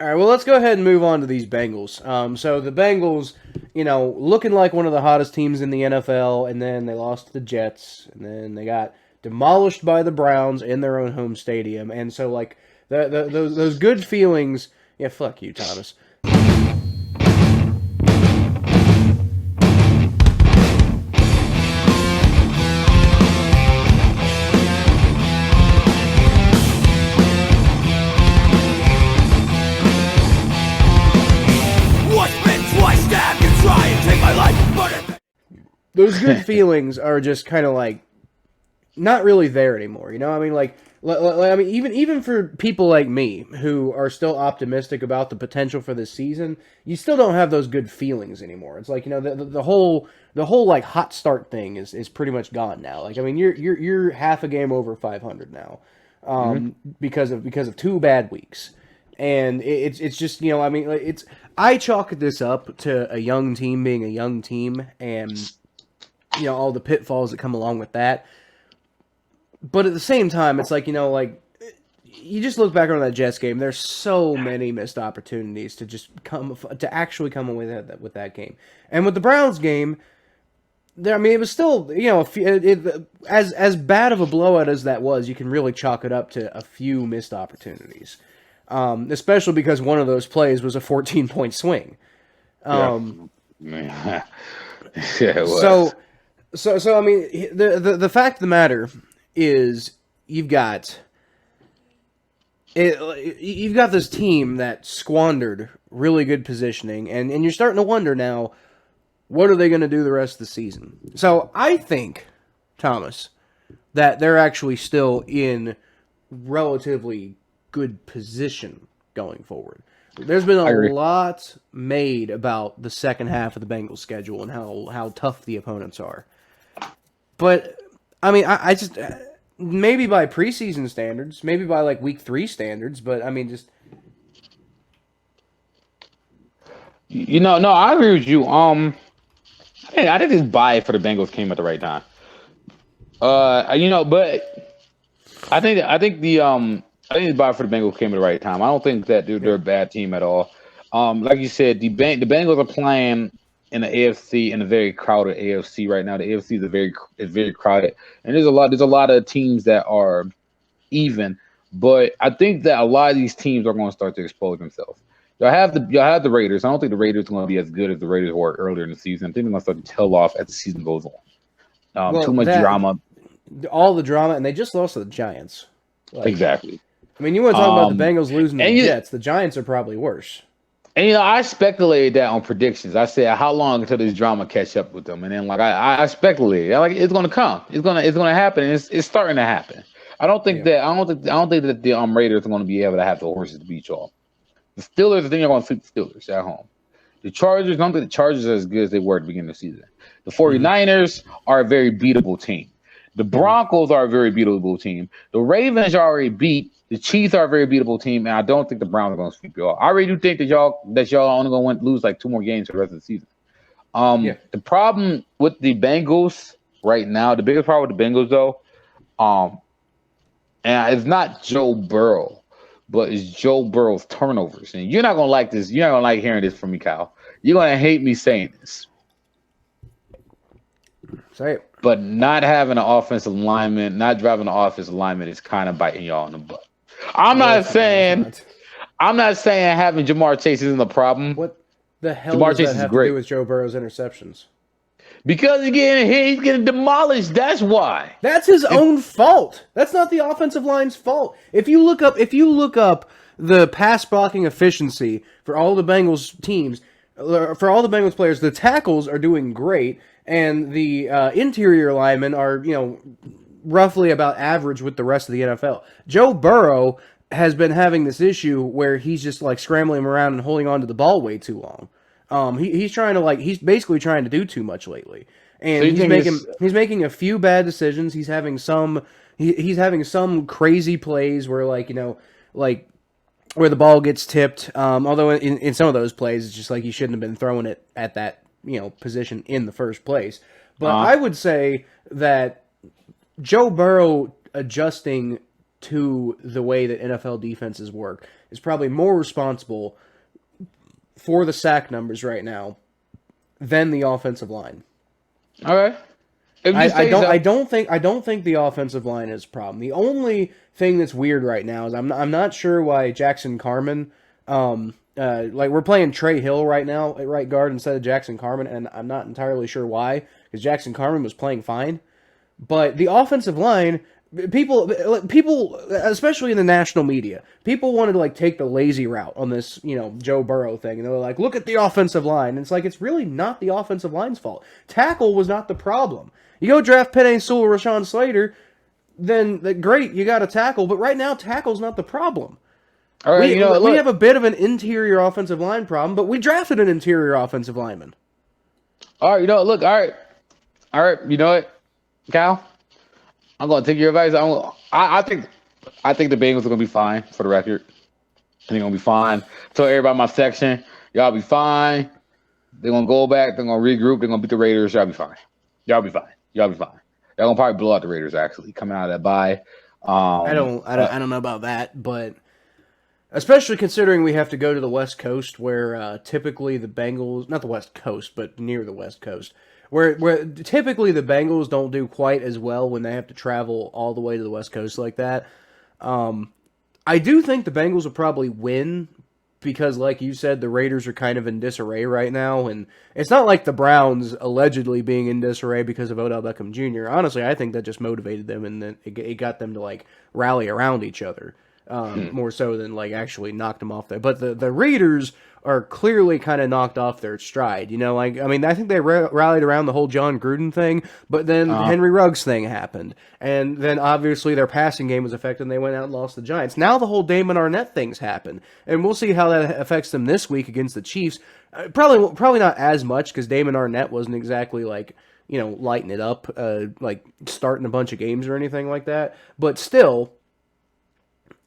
All right, well, let's go ahead and move on to these Bengals. So the Bengals, looking like one of the hottest teams in the NFL, and then they lost to the Jets, and then they got demolished by the Browns in their own home stadium, and so like those good feelings. Yeah, fuck you, Thomas. Those good feelings are just kind of like not really there anymore. I mean, I mean, even for people like me who are still optimistic about the potential for this season, you still don't have those good feelings anymore. It's like the whole like hot start thing is pretty much gone now. Like I mean, you're half a game over 500 now, because of two bad weeks. And it's just I mean like I chalk this up to a young team being a young team and all the pitfalls that come along with that. But at the same time, it's like, like you just look back on that Jets game. There's so many missed opportunities to actually come away with that game. And with the Browns game, I mean, it was still, as bad of a blowout as that was, you can really chalk it up to a few missed opportunities. Especially because one of those plays was a 14-point swing. Yeah, it was. So I mean, the fact of the matter is you've got this team that squandered really good positioning, and you're starting to wonder now, what are they going to do the rest of the season? So I think, Thomas, that they're actually still in relatively good position going forward. There's been a lot made about the second half of the Bengals schedule and how tough the opponents are. But, I mean, I just, maybe by preseason standards, maybe by like week 3 standards, but I mean, just. No, I agree with you. I think this bye for the Bengals came at the right time. But I think this bye for the Bengals came at the right time. I don't think that they're a bad team at all. Like you said, the Bengals are playing in the AFC, in a very crowded AFC right now. The AFC is very crowded, and there's a lot of teams that are even. But I think that a lot of these teams are going to start to expose themselves. Y'all have the Raiders. I don't think the Raiders are going to be as good as the Raiders were earlier in the season. I think they're going to start to tail off as the season goes on. Too much drama. All the drama, and they just lost to the Giants. Exactly. I mean, you want to talk about the Bengals losing to the Jets. The Giants are probably worse. And I speculated that on predictions. I said, how long until this drama catch up with them? And then I speculated, it's gonna come. It's gonna happen. And it's starting to happen. I don't think that the Raiders are gonna be able to have the horses to beat y'all. The Steelers, I think they're gonna sweep the Steelers at home. The Chargers, I don't think the Chargers are as good as they were at the beginning of the season. The 49ers are a very beatable team. The Broncos are a very beatable team. The Ravens are already beat. The Chiefs are a very beatable team, and I don't think the Browns are going to sweep y'all. I really do think that y'all only going to lose like 2 more games for the rest of the season. The problem with the Bengals right now, the biggest problem with the Bengals though, and it's not Joe Burrow, but it's Joe Burrow's turnovers. And you're not going to like this. You're not going to like hearing this from me, Kyle. You're going to hate me saying this. Say it. But not having an offensive lineman, not driving an offensive lineman is kind of biting y'all in the butt. I'm not saying having Jamar Chase isn't a problem. What the hell does that have to do with Joe Burrow's interceptions? Because he's getting demolished. That's why. That's his own fault. That's not the offensive line's fault. If you look up the pass blocking efficiency for all the Bengals teams, for all the Bengals players, the tackles are doing great, and the interior linemen are, roughly about average with the rest of the NFL. Joe Burrow has been having this issue where he's just like scrambling around and holding on to the ball way too long. He's basically trying to do too much lately, and so he's making a few bad decisions. He's having some crazy plays where where the ball gets tipped. Although in some of those plays, it's just like he shouldn't have been throwing it at that position in the first place. But I would say that Joe Burrow adjusting to the way that NFL defenses work is probably more responsible for the sack numbers right now than the offensive line. All right. If you I say don't so. I don't think the offensive line is a problem. The only thing that's weird right now is I'm not sure why Jackson Carman like we're playing Trey Hill right now at right guard instead of Jackson Carman, and I'm not entirely sure why, because Jackson Carman was playing fine. But the offensive line, people, especially in the national media, people wanted to like take the lazy route on this, Joe Burrow thing, and they were like, "Look at the offensive line." And it's like it's really not the offensive line's fault. Tackle was not the problem. You go draft Penei Sewell, Rashawn Slater, then great, you got a tackle. But right now, tackle's not the problem. All right, We have a bit of an interior offensive line problem, but we drafted an interior offensive lineman. all right, look, all right, you know what, Cal, I'm gonna take your advice. I think the Bengals are gonna be fine. For the record, I think they're gonna be fine. Tell everybody in my section, y'all be fine. They're gonna go back. They're gonna regroup. They're gonna beat the Raiders. Y'all be fine. Y'all be fine. Y'all be fine. Y'all gonna probably blow out the Raiders actually coming out of that bye. I don't know about that, but especially considering we have to go to the West Coast, where typically the Bengals, not the West Coast, but near the West Coast, where typically the Bengals don't do quite as well when they have to travel all the way to the West Coast like that. I do think the Bengals will probably win because, like you said, the Raiders are kind of in disarray right now, and it's not like the Browns allegedly being in disarray because of Odell Beckham Jr. Honestly, I think that just motivated them, and then it got them to like rally around each other. More so than like actually knocked them off there. But the Raiders are clearly kind of knocked off their stride. Like I mean, I think they rallied around the whole John Gruden thing, but then the Henry Ruggs thing happened, and then obviously their passing game was affected, and they went out and lost the Giants. Now the whole Damon Arnett thing's happened, and we'll see how that affects them this week against the Chiefs. Probably not as much because Damon Arnett wasn't exactly like lighting it up, like starting a bunch of games or anything like that. But still.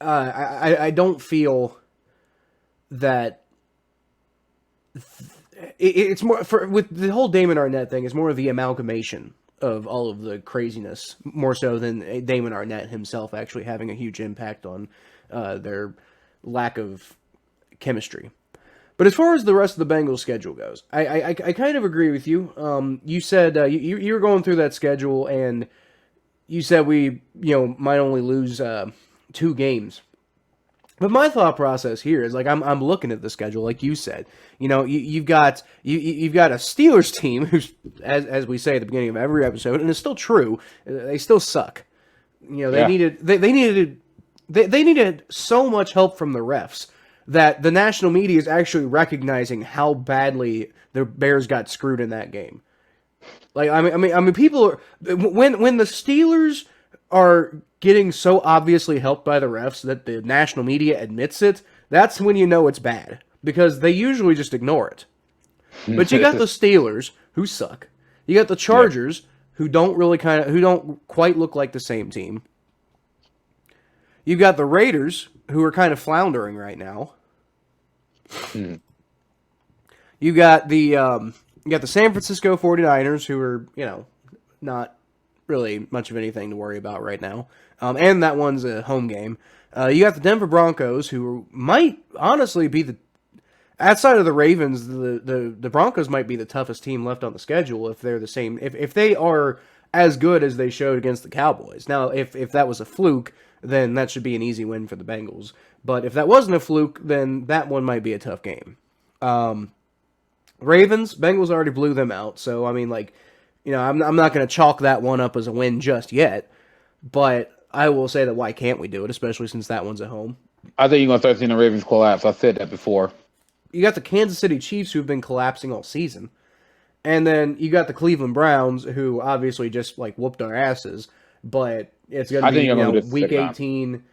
I don't feel that it's more with the whole Damon Arnett thing. It's more of the amalgamation of all of the craziness, more so than Damon Arnett himself actually having a huge impact on their lack of chemistry. But as far as the rest of the Bengals schedule goes, I kind of agree with you. You said you were going through that schedule, and you said we might only lose 2 games. But my thought process here is like I'm looking at the schedule, like you said. You've got a Steelers team who's, as we say at the beginning of every episode, and it's still true, they still suck. They needed so much help from the refs that the national media is actually recognizing how badly the Bears got screwed in that game. Like I mean, people are when the Steelers are getting so obviously helped by the refs that the national media admits it, that's when you know it's bad, because they usually just ignore it. But you got the Steelers, who suck. You got the Chargers, who don't quite look like the same team. You got the Raiders, who are kind of floundering right now. You got the San Francisco 49ers, who are, not really much of anything to worry about right now. And that one's a home game. You got the Denver Broncos, who might honestly be outside of the Ravens, the Broncos might be the toughest team left on the schedule if they're the same. If they are as good as they showed against the Cowboys. Now, if that was a fluke, then that should be an easy win for the Bengals. But if that wasn't a fluke, then that one might be a tough game. Ravens, Bengals already blew them out. So, I mean, I'm not going to chalk that one up as a win just yet. But I will say that why can't we do it, especially since that one's at home. I think you're going to start seeing the Ravens collapse. I said that before. You got the Kansas City Chiefs, who've been collapsing all season. And then you got the Cleveland Browns, who obviously just whooped our asses. But it's going to be week 18.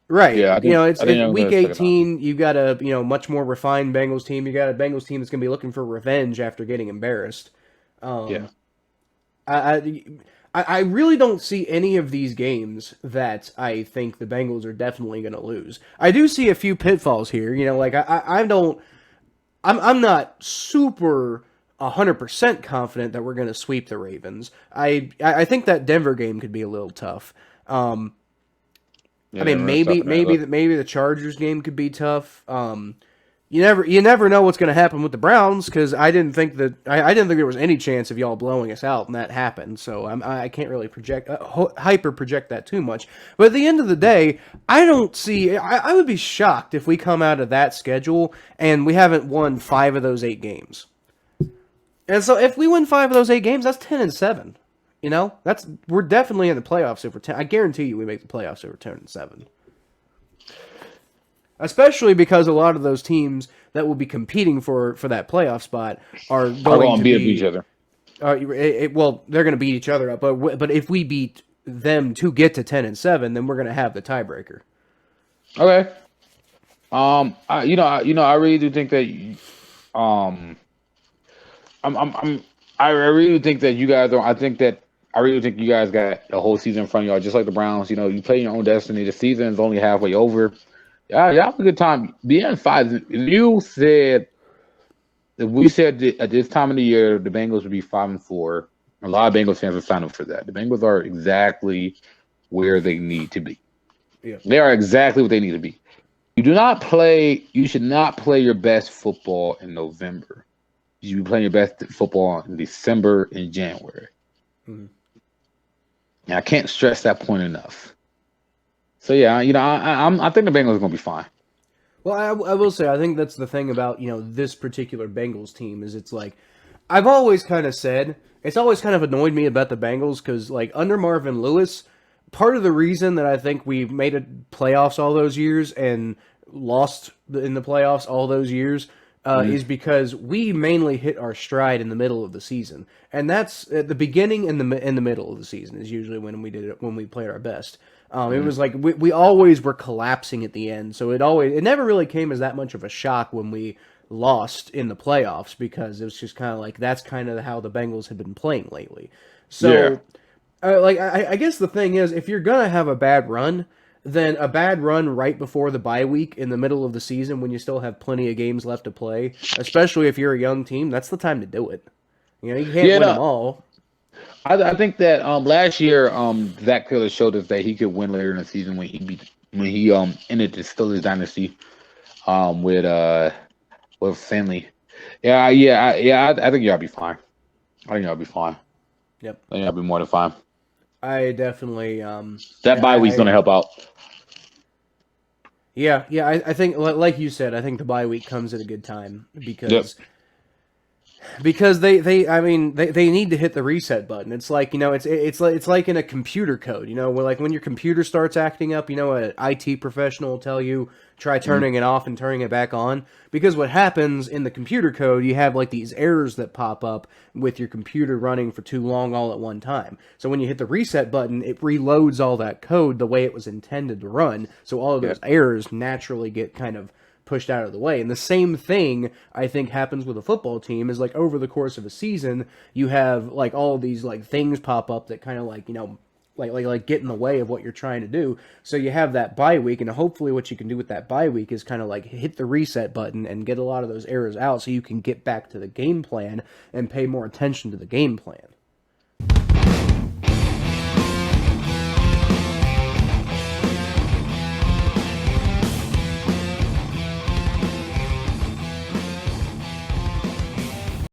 Right. Yeah, it's week 18. You got a much more refined Bengals team. You got a Bengals team that's going to be looking for revenge after getting embarrassed. I really don't see any of these games that I think the Bengals are definitely going to lose. I do see a few pitfalls here. I'm not super 100% confident that we're going to sweep the Ravens. I think that Denver game could be a little tough. I Yeah, mean, we're stuck in that. Look. maybe the Chargers game could be tough. You never know what's going to happen with the Browns because I didn't think there was any chance of y'all blowing us out, and that happened. So I can't really hyper project that too much. But at the end of the day, I don't see. I would be shocked if we come out of that schedule and we haven't won 5 of those 8 games. And so if we win 5 of those 8 games, that's 10-7. You know, we're definitely in the playoffs if we're 10. I guarantee you we make the playoffs if we're 10-7. Especially because a lot of those teams that will be competing for that playoff spot are going to beat be each other. Well, they're going to beat each other up. But if we beat them to get to 10-7, then we're going to have the tiebreaker. Okay. I really do think that. I really think that you guys don't. I really think you guys got the whole season in front of y'all, just like the Browns. You know, you play your own destiny. The season is only halfway over. Yeah, you have a good time. Being 5, if you said, if we said that at this time of the year the Bengals would be 5-4, a lot of Bengals fans would sign up for that. The Bengals are exactly where they need to be. Yeah. They are exactly what they need to be. You should not play your best football in November. You should be playing your best football in December and January. Mm-hmm. And I can't stress that point enough. So yeah, I think the Bengals are going to be fine. Well, I will say I think that's the thing about this particular Bengals team is it's like I've always kind of said it's always kind of annoyed me about the Bengals because like under Marvin Lewis, part of the reason that I think we made it playoffs all those years and lost in the playoffs all those years is because we mainly hit our stride in the middle of the season, and that's at the beginning and in the middle of the season is usually when we played our best. It was like we always were collapsing at the end, so it never really came as that much of a shock when we lost in the playoffs because it was just kind of like that's kind of how the Bengals had been playing lately. So, I guess the thing is, if you're gonna have a bad run, then a bad run right before the bye week in the middle of the season when you still have plenty of games left to play, especially if you're a young team, that's the time to do it. You can't win them all. I think that last year Zach Taylor showed us that he could win later in the season when he ended the Steelers dynasty with Finley. I think y'all be fine. I think y'all be fine. Yep. I think y'all be more than fine. I definitely that bye week's gonna help out. Yeah, I think like you said, I think the bye week comes at a good time because they need to hit the reset button. It's like it's like in a computer code. When your computer starts acting up, an IT professional will tell you try turning it off and turning it back on. Because what happens in the computer code, you have like these errors that pop up with your computer running for too long all at one time. So when you hit the reset button, it reloads all that code the way it was intended to run. So all of those errors naturally get kind of pushed out of the way. And the same thing I think happens with a football team is like over the course of a season, you have like all of these like things pop up that kind of like, like get in the way of what you're trying to do. So you have that bye week, and hopefully what you can do with that bye week is kind of like hit the reset button and get a lot of those errors out so you can get back to the game plan and pay more attention to the game plan.